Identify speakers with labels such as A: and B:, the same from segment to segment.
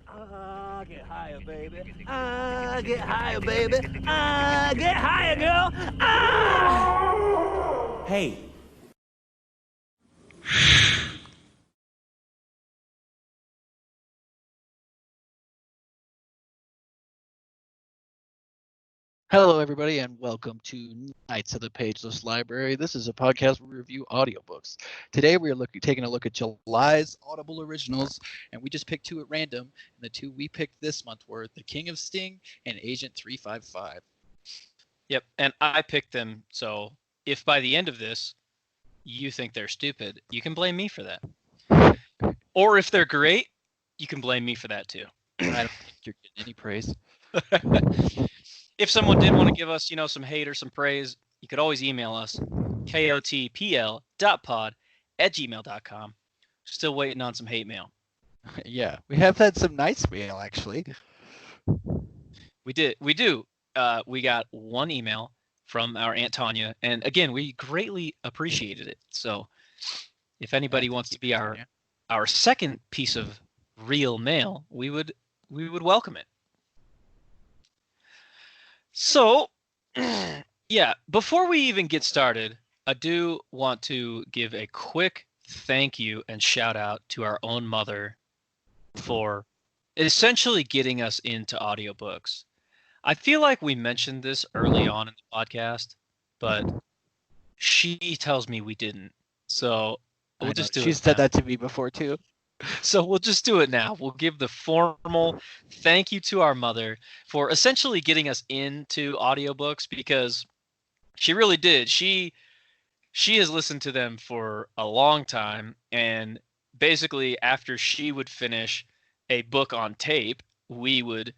A: Get higher, baby. Get higher, baby. Get higher, girl. Hey.
B: Hello, everybody, and welcome to Knights of the Pageless Library. This is a podcast where we review audiobooks. Today, we are taking a look at July's Audible Originals, and we just picked two at random. And the two we picked this month were The King of Sting and Agent 355.
C: Yep, and I picked them, so if by the end of this you think they're stupid, you can blame me for that. Or if they're great, you can blame me for that too.
B: I don't think you're getting any praise.
C: If someone did want to give us, some hate or some praise, you could always email us, kotpl.pod@gmail.com. Still waiting on some hate mail.
B: Yeah, we have had some nice mail, actually.
C: We do. We got one email from our Aunt Tanya, and again, we greatly appreciated it. So if anybody wants to be our second piece of real mail, we would welcome it. So, yeah, before we even get started, I do want to give a quick thank you and shout out to our own mother for essentially getting us into audiobooks. I feel like we mentioned this early on in the podcast, but she tells me we didn't. So we'll just do it.
B: She's said that to me before, too.
C: So we'll just do it now. We'll give the formal thank you to our mother for essentially getting us into audiobooks, because she really did. She has listened to them for a long time, and basically after she would finish a book on tape, we would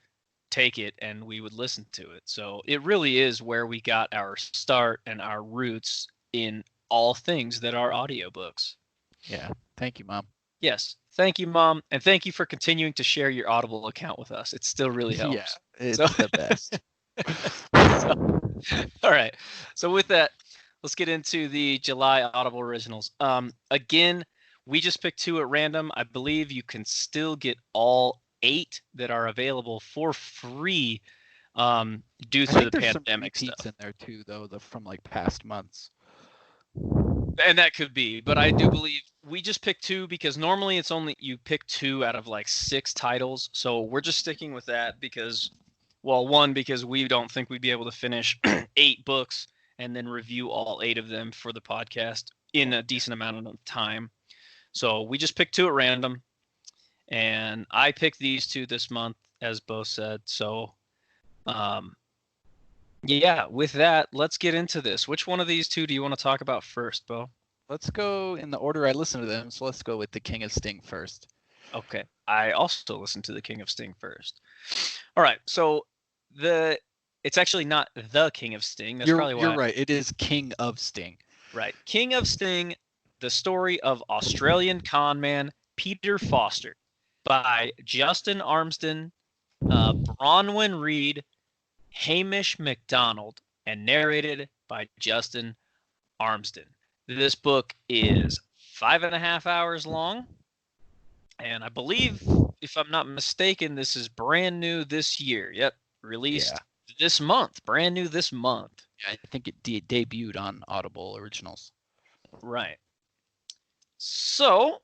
C: take it and we would listen to it. So it really is where we got our start and our roots in all things that are audiobooks.
B: Yeah, thank you, Mom.
C: Yes. Thank you, Mom, and thank you for continuing to share your Audible account with us. It still really helps.
B: Yeah, it's the best.
C: All right. So with that, let's get into the July Audible Originals. Again, we just picked two at random. I believe you can still get all 8 that are available for free due to the pandemic
B: some
C: stuff.
B: in there too, though, from like past months.
C: And that could be, but I do believe we just picked 2 because normally it's only you pick 2 out of like 6 titles. So we're just sticking with that because, well, one, because we don't think we'd be able to finish 8 books and then review all 8 of them for the podcast in a decent amount of time. So we just picked 2 at random, and I picked these 2 this month, as Bo said. So, yeah, with that, let's get into this. Which one of these 2 do you want to talk about first, Bo?
B: Let's go in the order I listened to them. So let's go with The King of Sting first.
C: Okay. I also listened to The King of Sting first. All right. So it's actually not The King of Sting. That's probably why.
B: You're right. It is King of Sting.
C: Right. King of Sting, the story of Australian con man Peter Foster, by Justin Armsden, Bronwyn Reed, Hamish MacDonald, and narrated by Justin Armsden. This book is 5.5 hours long, and I believe, if I'm not mistaken, this is brand new this year. Yep, released this month, brand new this month.
B: Yeah, I think it debuted on Audible Originals.
C: Right. So,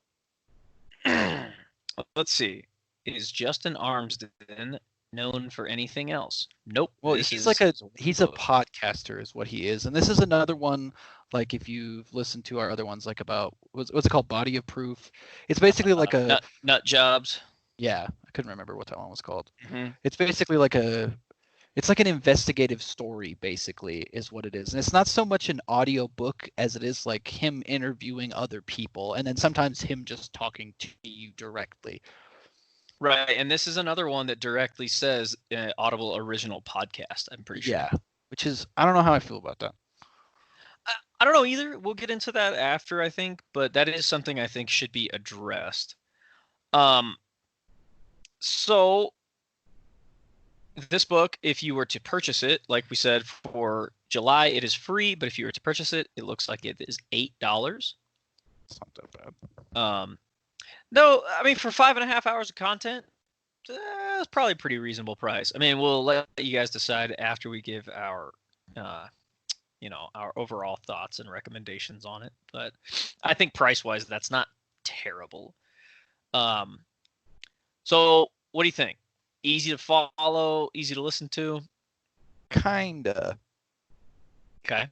C: let's see. Is Justin Armsden known for anything else? Nope.
B: Well, he's a podcaster is what he is. And this is another one, like if you've listened to our other ones, like about, what's it called? Body of Proof. It's basically like a...
C: Nut Jobs.
B: Yeah, I couldn't remember what that one was called.
C: Mm-hmm.
B: It's basically like it's like an investigative story, basically, is what it is. And it's not so much an audio book as it is like him interviewing other people, and then sometimes him just talking to you directly.
C: Right, and this is another one that directly says Audible Original Podcast, I'm pretty sure.
B: Yeah, which is, I don't know how I feel about that.
C: I don't know either. We'll get into that after, I think, but that is something I think should be addressed. So, this book, if you were to purchase it, like we said, for July, it is free, but if you were to purchase it, it looks like it is $8.
B: It's not that bad.
C: No, I mean, for 5.5 hours of content, it's probably a pretty reasonable price. I mean, we'll let you guys decide after we give our, our overall thoughts and recommendations on it. But I think price-wise, that's not terrible. So what do you think? Easy to follow, easy to listen to?
B: Kinda.
C: Okay.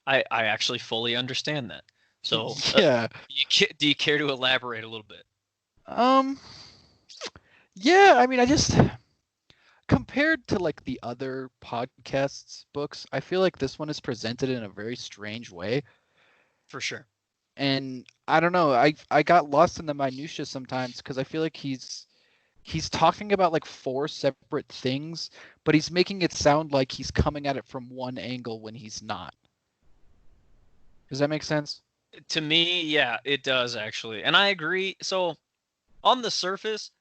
C: I actually fully understand that. So
B: yeah.
C: Do you care to elaborate a little bit?
B: Yeah, I mean, I just compared to like the other podcasts books, I feel like this one is presented in a very strange way.
C: For sure.
B: And I don't know, I got lost in the minutia sometimes because I feel like he's talking about like 4 separate things, but he's making it sound like he's coming at it from one angle when he's not. Does that make sense?
C: To me, yeah, it does actually. And I agree. So on the surface,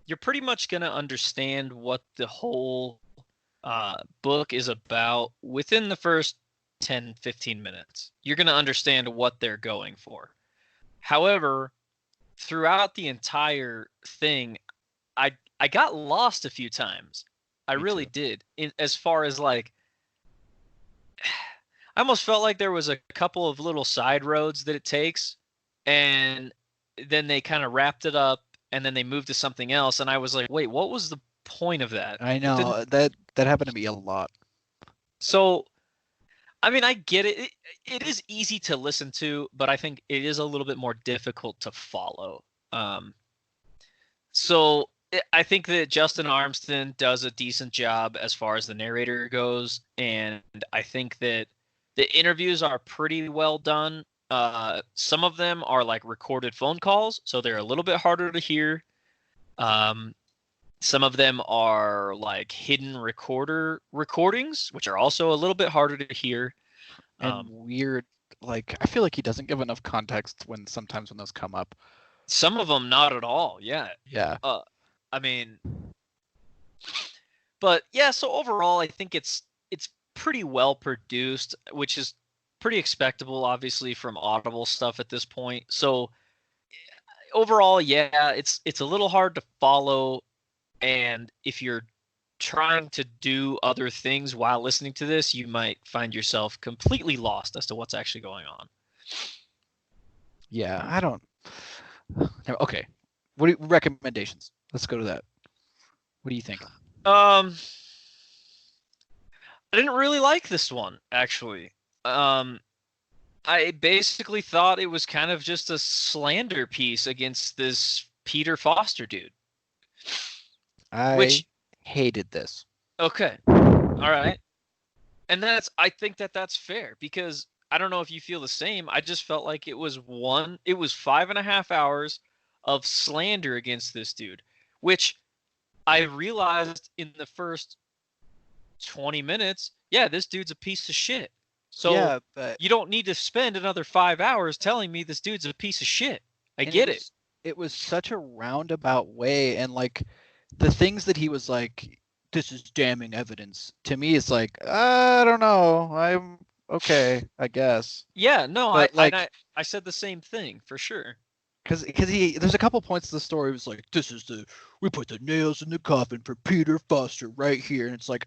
C: you're pretty much going to understand what the whole book is about within the first 10, 15 minutes. You're going to understand what they're going for. However, throughout the entire thing, I got lost a few times. I really did. As far as like, I almost felt like there was a couple of little side roads that it takes, and then they kind of wrapped it up, and then they moved to something else, and I was like, wait, what was the point of that?
B: I know that happened to me a lot.
C: So, I mean, I get it. It is easy to listen to, but I think it is a little bit more difficult to follow. So I think that Justin Armstrong does a decent job as far as the narrator goes, and I think that the interviews are pretty well done. Some of them are like recorded phone calls, so they're a little bit harder to hear. Some of them are like hidden recordings, which are also a little bit harder to hear.
B: And weird, like I feel like he doesn't give enough context sometimes when those come up.
C: Some of them not at all. Yeah.
B: Yeah.
C: I mean, but yeah. So overall, I think it's pretty well produced, which is pretty expectable, obviously, from Audible stuff at this point. So overall, yeah, it's a little hard to follow, and if you're trying to do other things while listening to this, you might find yourself completely lost as to what's actually going on.
B: Yeah, I don't. Okay, recommendations? Let's go to that. What do you think?
C: I didn't really like this one, actually. I basically thought it was kind of just a slander piece against this Peter Foster dude.
B: I hated this.
C: Okay. All right. And I think that's fair, because I don't know if you feel the same. I just felt like it was 5.5 hours of slander against this dude, which I realized in the first 20 minutes, yeah, this dude's a piece of shit. So
B: yeah, but
C: you don't need to spend another 5 hours telling me this dude's a piece of shit. I get it.
B: It was such a roundabout way, and like the things that he was like, this is damning evidence. To me, it's like, I don't know. I'm okay, I guess.
C: Yeah, no,
B: but
C: I said the same thing for sure.
B: Because there's a couple points of the story. It was like, we put the nails in the coffin for Peter Foster right here, and it's like,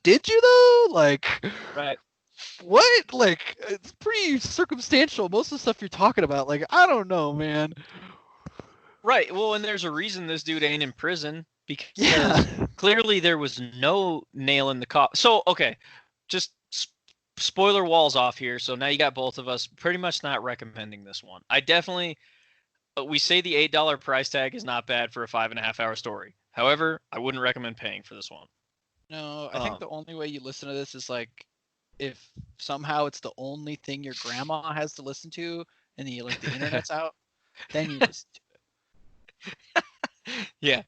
B: did you though? Like,
C: right.
B: What? Like, it's pretty circumstantial. Most of the stuff you're talking about, like, I don't know, man.
C: Right. Well, and there's a reason this dude ain't in prison, because clearly there was no nail in the coffin. So, okay, just spoiler walls off here. So now you got both of us pretty much not recommending this one. I definitely, we say the $8 price tag is not bad for a 5.5 hour story. However, I wouldn't recommend paying for this one.
B: No, I think the only way you listen to this is like, if somehow it's the only thing your grandma has to listen to, and then the internet's out, then you listen to
C: it. Yeah.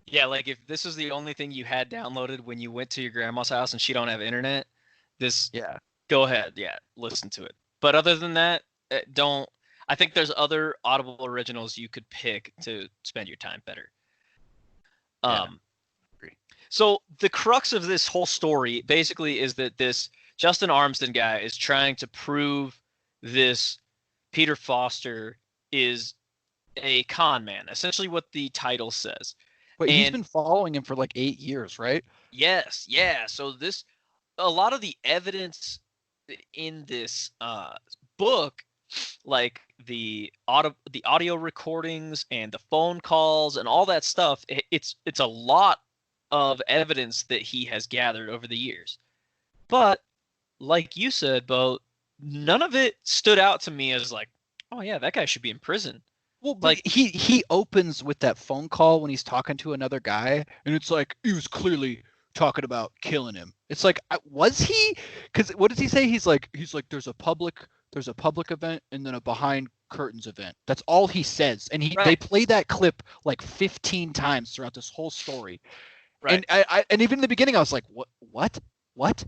C: Yeah, like if this is the only thing you had downloaded when you went to your grandma's house and she don't have internet, go ahead, listen to it. But other than that, don't. I think there's other Audible originals you could pick to spend your time better. So the crux of this whole story basically is that this Justin Armstrong guy is trying to prove this Peter Foster is a con man, essentially what the title says.
B: But he's
C: And
B: been following him for like 8 years, right?
C: yes, yeah. So a lot of the evidence in this book, like the audio recordings and the phone calls and all that stuff, it's a lot of evidence that he has gathered over the years. But like you said, Bo, none of it stood out to me as like, oh yeah, that guy should be in prison.
B: Well, but
C: Like,
B: he opens with that phone call when he's talking to another guy, and it's like he was clearly talking about killing him. It's like, was he? Because what does he say? He's like there's a public event and then a behind curtains event. That's all he says, and they
C: right,
B: play that clip like 15 times throughout this whole story.
C: right,
B: And and even in the beginning, I was like, what, what?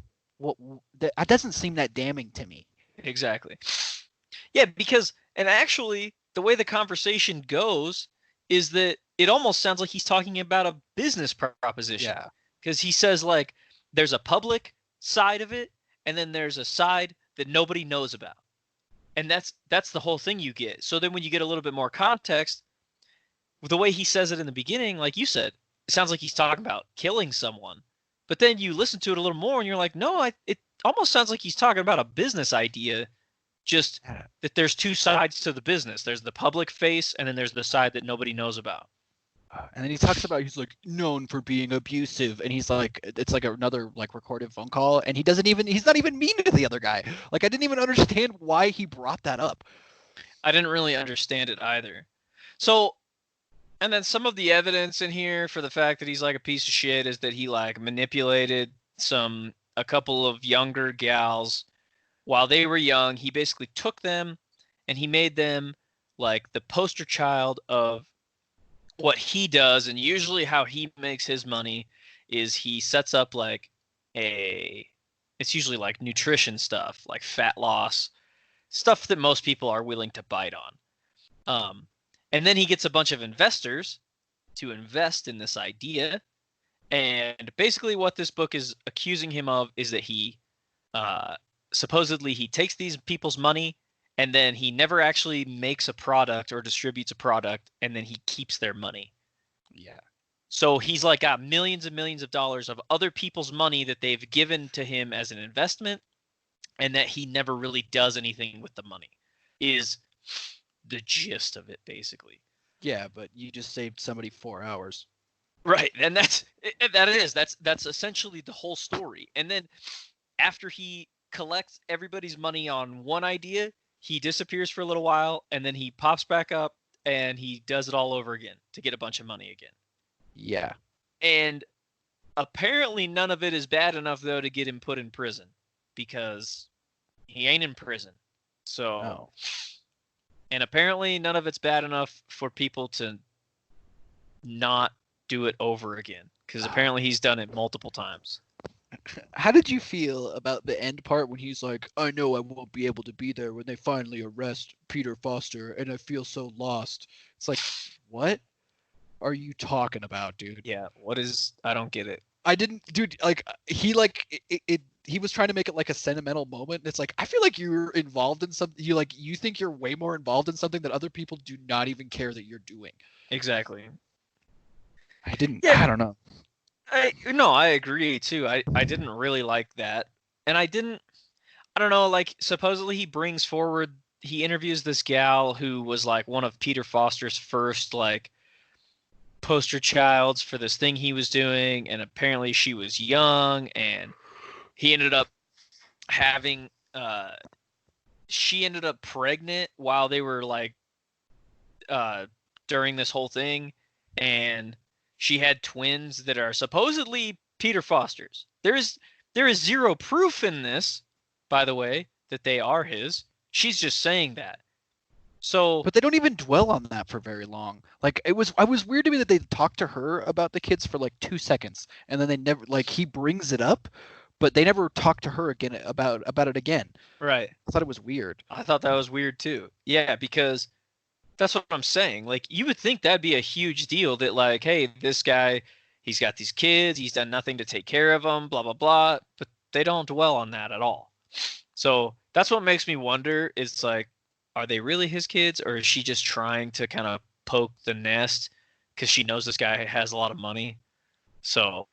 B: That doesn't seem that damning to me.
C: exactly. Yeah, because and actually the way the conversation goes is that it almost sounds like he's talking about a business proposition.
B: Yeah.
C: Because he says like there's a public side of it and then there's a side that nobody knows about. And that's the whole thing you get. So then when you get a little bit more context, the way he says it in the beginning, like you said, it sounds like he's talking about killing someone. But then you listen to it a little more and you're like, no, it almost sounds like he's talking about a business idea, just that there's two sides to the business. There's the public face and then there's the side that nobody knows about.
B: And then he talks about he's like known for being abusive, and he's like it's like another like recorded phone call, and he's not even mean to the other guy. Like I didn't even understand why he brought that up.
C: I didn't really understand it either. So, and then some of the evidence in here for the fact that he's like a piece of shit is that he like manipulated a couple of younger gals while they were young. He basically took them and he made them like the poster child of what he does. And usually how he makes his money is he sets up like it's usually like nutrition stuff, like fat loss, stuff that most people are willing to bite on. And then he gets a bunch of investors to invest in this idea. And basically what this book is accusing him of is that he supposedly he takes these people's money and then he never actually makes a product or distributes a product, and then he keeps their money.
B: Yeah.
C: So he's like got millions and millions of dollars of other people's money that they've given to him as an investment, and that he never really does anything with the money is the gist of it, basically.
B: Yeah, but you just saved somebody 4 hours.
C: Right, and that's essentially the whole story. And then after he collects everybody's money on one idea, he disappears for a little while, and then he pops back up and he does it all over again to get a bunch of money again.
B: Yeah.
C: And apparently none of it is bad enough though to get him put in prison, because he ain't in prison. So
B: No.
C: And apparently none of it's bad enough for people to not do it over again, because apparently he's done it multiple times.
B: How did you feel about the end part when he's like, I know I won't be able to be there when they finally arrest Peter Foster, and I feel so lost. It's like, what are you talking about, dude?
C: Yeah, I don't get it.
B: I didn't, dude, he was trying to make it like a sentimental moment. And it's like, I feel like you're involved in something. You think you're way more involved in something that other people do not even care that you're doing.
C: Exactly.
B: I don't know.
C: I agree too. I didn't really like that. And I don't know, like supposedly he interviews this gal who was like one of Peter Foster's first like poster childs for this thing he was doing, and apparently she was young, and he ended up having she ended up pregnant while they were like during this whole thing, and she had twins that are supposedly Peter Foster's. There is zero proof in this, by the way, that they are his. She's just saying that. So,
B: but they don't even dwell on that for very long. Like I was weird to me that they talked to her about the kids for like 2 seconds, and then they never, like, he brings it up, but they never talk to her again about it again.
C: Right.
B: I thought it was weird.
C: I thought that was weird too. Yeah, because that's what I'm saying. Like, you would think that'd be a huge deal, that like, hey, this guy, he's got these kids, he's done nothing to take care of them, blah, blah, blah. But they don't dwell on that at all. So that's what makes me wonder. It's like, are they really his kids, or is she just trying to kind of poke the nest because she knows this guy has a lot of money. So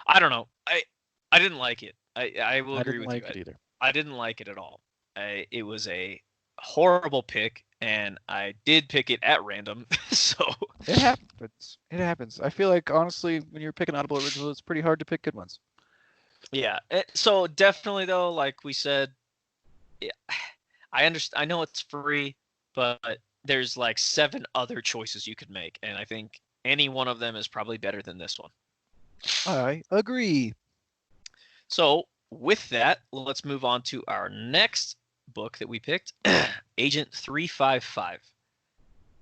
C: I don't know. I didn't like it. I will
B: I
C: agree
B: didn't
C: with you.
B: like it either.
C: I didn't like it at all. It was a horrible pick, and I did pick it at random. So
B: It happens. It happens. I feel like honestly, when you're picking Audible originals, it's pretty hard to pick good ones.
C: yeah. So definitely though, like we said, yeah, I understand. I know it's free, but there's like 7 other choices you could make, and I think any one of them is probably better than this one.
B: I agree.
C: So with that, let's move on to our next book that we picked, Agent 355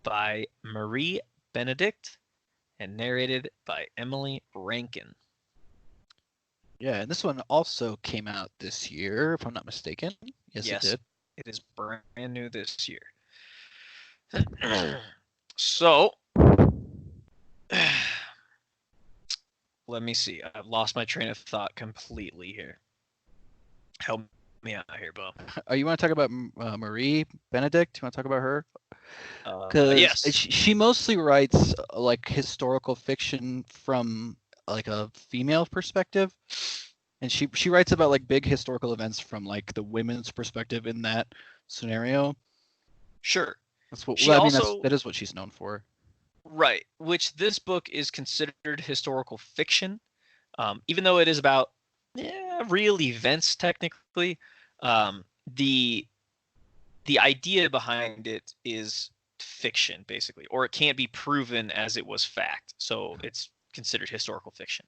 C: by Marie Benedict and narrated by Emily Rankin.
B: Yeah, and this one also came out this year, if I'm not mistaken. Yes, it did.
C: It is brand new this year. So, let me see. I've lost my train of thought completely here. Help me out here, Bo.
B: You want to talk about Marie Benedict? You want to talk about her?
C: Yes.
B: She mostly writes like historical fiction from like a female perspective, and she writes about like big historical events from like the women's perspective in that scenario.
C: Sure.
B: That's what
C: She
B: I mean.
C: also-
B: That is what she's known for.
C: Right, which this book is considered historical fiction, even though it is about real events technically. The idea behind it is fiction, basically, or it can't be proven as it was fact, so it's considered historical fiction.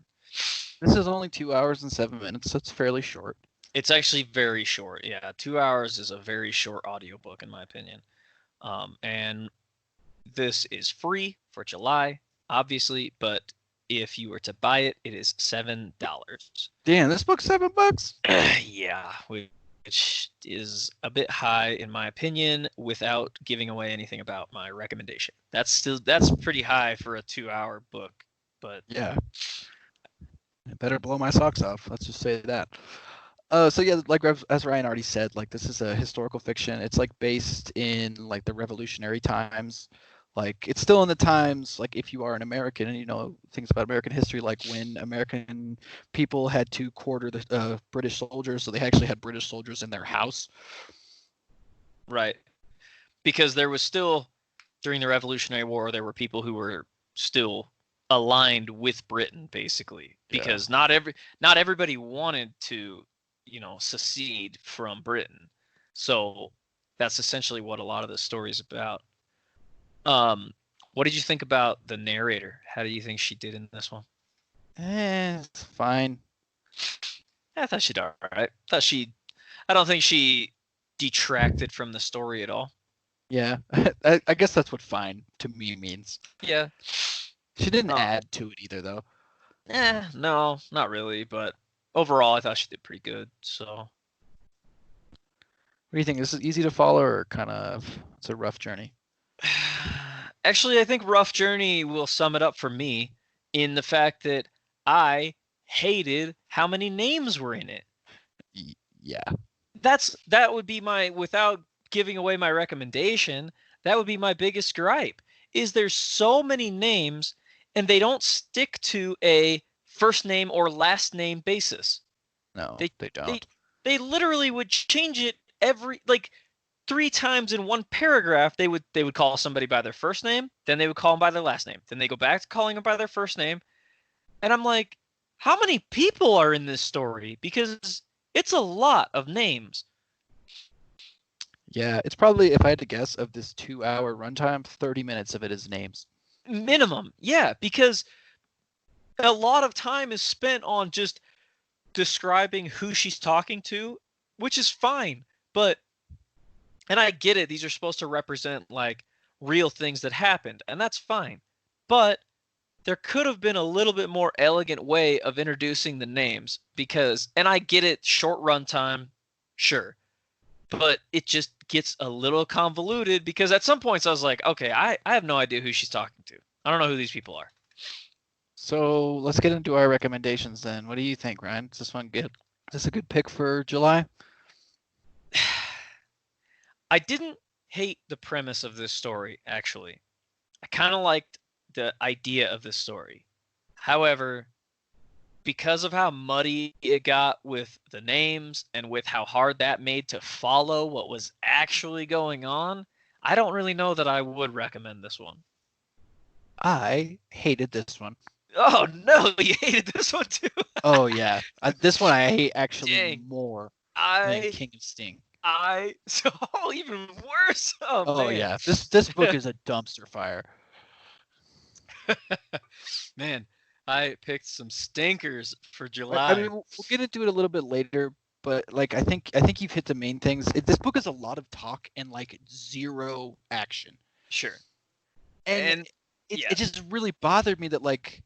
B: This is only 2 hours and 7 minutes. So it's fairly short.
C: It's actually very short. Yeah, 2 hours is a very short audiobook in my opinion. And this is free for July, obviously, but if you were to buy it, it is $7.
B: Damn, this book's $7.
C: Yeah, which is a bit high in my opinion without giving away anything about my recommendation. That's pretty high for a 2-hour book, but
B: Yeah. It better blow my socks off. Let's just say that. So yeah, like as Ryan already said, like this is a historical fiction. It's like based in like the revolutionary times. Like it's still in the times, like if you are an American and you know things about American history, like when American people had to quarter the British soldiers, so they actually had British soldiers in their house.
C: right. Because there was still, during the Revolutionary War, there were people who were still aligned with Britain, basically, because not everybody wanted to, secede from Britain. So that's essentially what a lot of the story is about. What did you think about the narrator? How do you think she did in this one?
B: It's fine.
C: I thought she did all right. I don't think she detracted from the story at all.
B: Yeah, I guess that's what fine to me means.
C: Yeah.
B: She didn't add to it either, though.
C: No, not really. But overall, I thought she did pretty good. So,
B: What do you think? This is easy to follow, or kind of it's a rough journey?
C: actually, I think Rough Journey will sum it up for me in the fact that I hated how many names were in it.
B: Yeah.
C: That would be without giving away my recommendation, that would be my biggest gripe. Is there's so many names and they don't stick to a first name or last name basis.
B: No, they don't.
C: They literally would change it every 3 times in one paragraph. They would call somebody by their first name, then they would call them by their last name, then they go back to calling them by their first name. And I'm like, how many people are in this story? Because it's a lot of names.
B: Yeah, it's probably, if I had to guess, of this 2-hour runtime, 30 minutes of it is names.
C: Minimum, yeah, because a lot of time is spent on just describing who she's talking to, which is fine. And I get it, these are supposed to represent like real things that happened, and that's fine. But there could have been a little bit more elegant way of introducing the names and I get it, short runtime, sure. But it just gets a little convoluted because at some points I was like, okay, I have no idea who she's talking to. I don't know who these people are.
B: So let's get into our recommendations then. What do you think, Ryan? Is this one good? Is this a good pick for July?
C: I didn't hate the premise of this story, actually. I kind of liked the idea of this story. However, because of how muddy it got with the names and with how hard that made to follow what was actually going on, I don't really know that I would recommend this one.
B: I hated this one.
C: Oh no, you hated this one too.
B: Oh yeah, this one I hate actually
C: Dang.
B: more than
C: I
B: King of Sting.
C: so even worse. Oh,
B: Oh
C: man.
B: yeah, this book is a dumpster fire.
C: Man, I picked some stinkers for
B: I
C: July.
B: mean, we'll get into it a little bit later, but like I think you've hit the main things. This book is a lot of talk and like zero action,
C: Sure.
B: and
C: And yeah,
B: it just really bothered me that like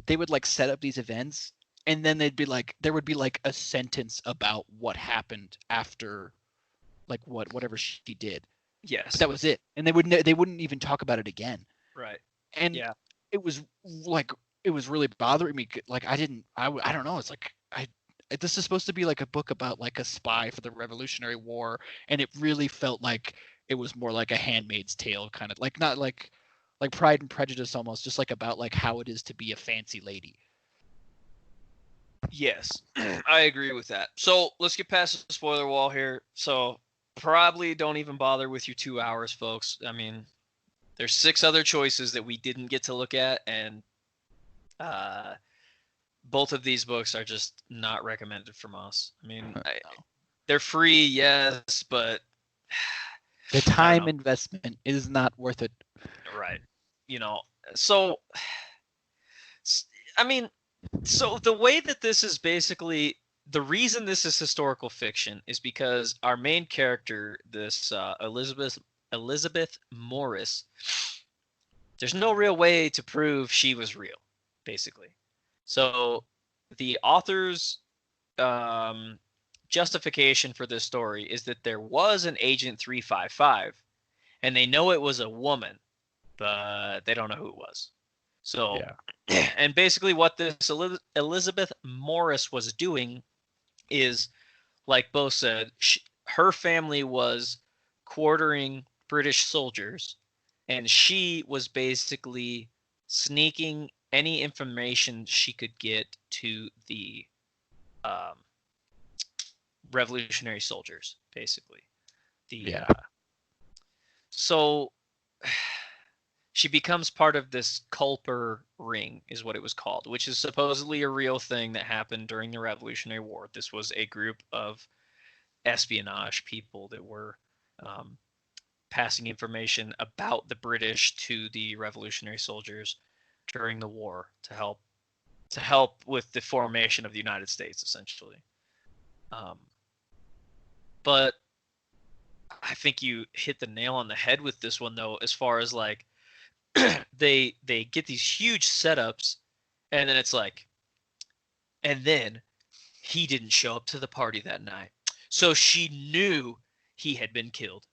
B: they would like set up these events, and then they'd be like there would be like a sentence about what happened after, like whatever she did. But
C: yes.
B: that was it, and they wouldn't even talk about it again.
C: Right.
B: And
C: Yeah.
B: it was like it was really bothering me. Like I don't know. It's like this is supposed to be like a book about like a spy for the Revolutionary War, and it really felt like it was more like a Handmaid's Tale kind of like not like Pride and Prejudice almost, just like about like how it is to be a fancy lady.
C: Yes, I agree with that. So let's get past the spoiler wall here. So probably don't even bother with your 2 hours, folks. I mean, there's 6 other choices that we didn't get to look at, and both of these books are just not recommended from us. I mean, they're free, yes, but
B: The time investment is not worth it.
C: right. So I mean, so the way that this is basically the reason this is historical fiction is because our main character, this Elizabeth Morris, there's no real way to prove she was real, basically. So the author's justification for this story is that there was an Agent 355, and they know it was a woman, but they don't know who it was. So, and basically what this Elizabeth Morris was doing is, like Bo said, her family was quartering British soldiers, and she was basically sneaking any information she could get to the revolutionary soldiers, basically. So she becomes part of this Culper ring, is what it was called, which is supposedly a real thing that happened during the Revolutionary War. This was a group of espionage people that were passing information about the British to the revolutionary soldiers during the war to help with the formation of the United States, essentially. But I think you hit the nail on the head with this one, though, as far as like they get these huge setups, and then it's like, and then he didn't show up to the party that night, so she knew he had been killed.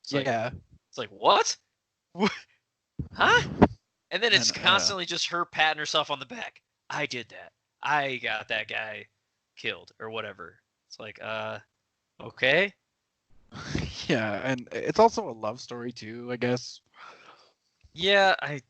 C: It's like what? Huh? And then it's constantly just her patting herself on the back. I did that. I got that guy killed or whatever. It's like, okay.
B: Yeah, and it's also a love story too, I guess.
C: Yeah, I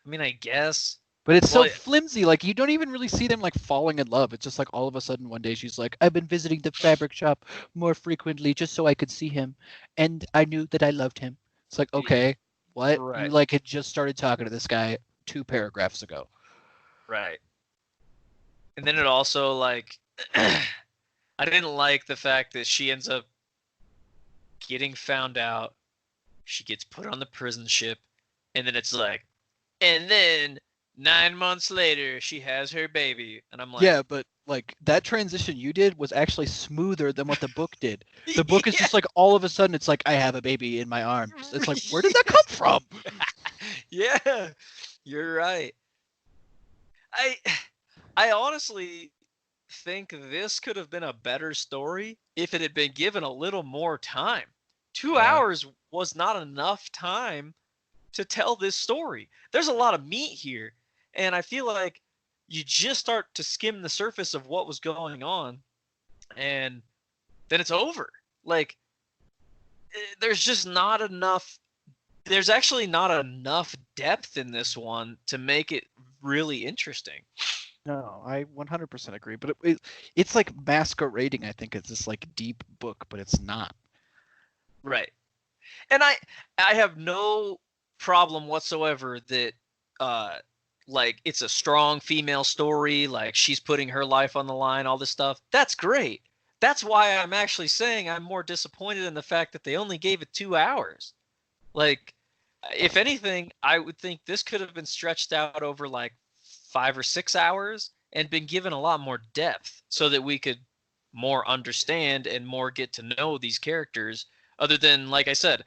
C: mean, I guess.
B: But it's so flimsy. Like you don't even really see them like falling in love. It's just like all of a sudden one day she's like, I've been visiting the fabric shop more frequently just so I could see him, and I knew that I loved him. It's like, okay, what?
C: Right.
B: You like had just started talking to this guy 2 paragraphs ago.
C: Right. And then it also like I didn't like the fact that she ends up getting found out. She gets put on the prison ship, and then it's like, and then 9 months later she has her baby, and I'm like,
B: yeah, but like that transition you did was actually smoother than what the book did. The book is just like all of a sudden it's like I have a baby in my arms. It's like, where did that come from?
C: Yeah, you're right. I honestly think this could have been a better story if it had been given a little more time. 2 hours was not enough time to tell this story. There's a lot of meat here, and I feel like you just start to skim the surface of what was going on, and then it's over. Like, there's just not enough there's actually not enough depth in this one to make it really interesting.
B: No, I 100% agree. But it's like masquerading. I think it's this like deep book, but it's not.
C: Right. And I have no problem whatsoever that like it's a strong female story, like she's putting her life on the line, all this stuff. That's great. That's why I'm actually saying I'm more disappointed in the fact that they only gave it 2 hours. Like, if anything, I would think this could have been stretched out over like 5 or 6 hours and been given a lot more depth so that we could more understand and more get to know these characters. Other than, like I said,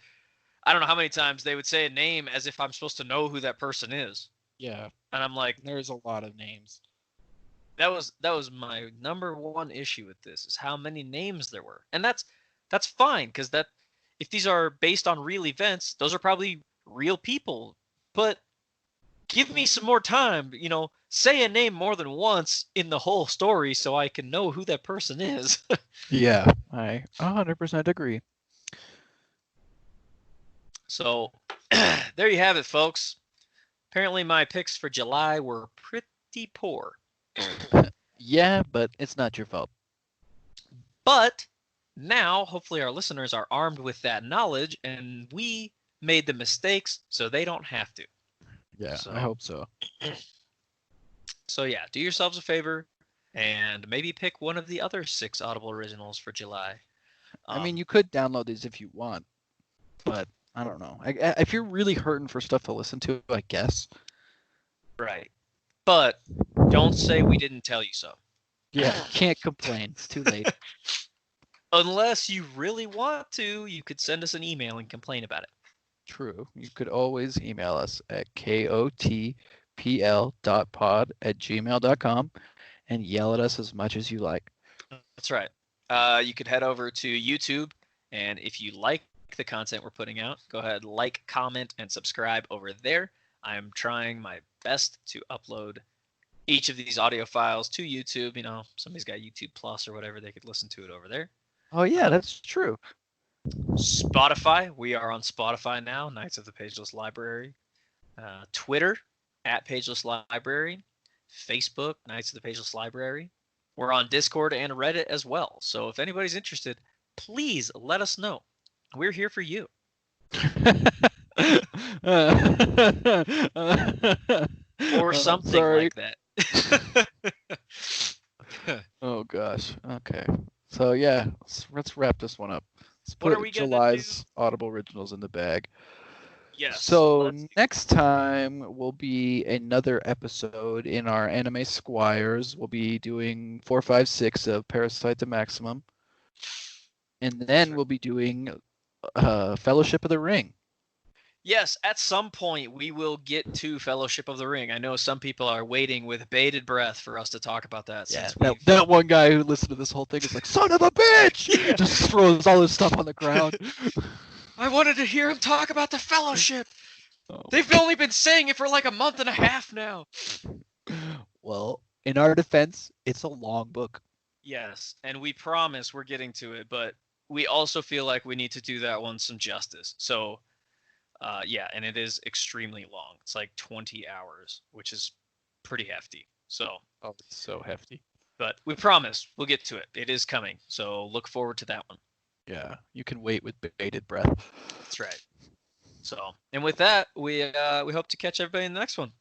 C: I don't know how many times they would say a name as if I'm supposed to know who that person is.
B: Yeah,
C: And I'm like,
B: there's a lot of names.
C: that was my number one issue with this, is how many names there were. And that's fine, because that, if these are based on real events, those are probably real people. But give me some more time, you know, say a name more than once in the whole story so I can know who that person is.
B: Yeah, I 100% agree.
C: So there you have it, folks. Apparently my picks for July were pretty poor.
B: Yeah, but it's not your fault.
C: But now, hopefully our listeners are armed with that knowledge, and we made the mistakes so they don't have to.
B: Yeah,
C: So-
B: I hope so.
C: So yeah, do yourselves a favor and maybe pick one of the other 6 Audible Originals for July.
B: I mean, you could download these if you want, but I don't know. If you're really hurting for stuff to listen to, I guess.
C: Right. But don't say we didn't tell you so.
B: Yeah, can't complain. It's too late.
C: Unless you really want to, you could send us an email and complain about it.
B: True. You could always email us at kotpl.pod@gmail.com and yell at us as much as you like.
C: That's right. You could head over to YouTube, and if you like the content we're putting out, go ahead, like, comment, and subscribe over there. I'm trying my best to upload each of these audio files to YouTube. You know, somebody's got YouTube Plus or whatever, they could listen to it over there.
B: Oh yeah, that's true.
C: Spotify, we are on Spotify now, Knights of the Pageless Library. Twitter, @Pageless Library. Facebook, Knights of the Pageless Library. We're on Discord and Reddit as well. So if anybody's interested, please let us know. We're here for you. Or something
B: sorry.
C: like that.
B: Oh gosh. Okay. So yeah, let's wrap this one up. Let's
C: What are
B: put
C: we gonna
B: July's Audible Originals in the bag.
C: Yes.
B: So
C: let's-
B: next time will be another episode in our Anime Squires. We'll be doing 4, 5, 6 of Parasite the Maximum. And then
C: Sure.
B: we'll be doing Fellowship of the Ring.
C: Yes, at some point we will get to Fellowship of the Ring. I know some people are waiting with bated breath for us to talk about that. Since we've...
B: that one guy who listened to this whole thing is like, son of a bitch!
C: Yeah.
B: Just throws all his stuff on the ground.
C: I wanted to hear him talk about the Fellowship.
B: Oh.
C: They've only been saying it for like a month and a half now.
B: Well, in our defense, it's a long book.
C: Yes, and we promise we're getting to it, but we also feel like we need to do that one some justice. So, yeah, and it is extremely long. It's like 20 hours, which is pretty hefty. So,
B: Oh, it's so hefty.
C: but we promise we'll get to it. It is coming. So look forward to that one.
B: Yeah, you can wait with bated breath.
C: That's right. So, and with that, we hope to catch everybody in the next one.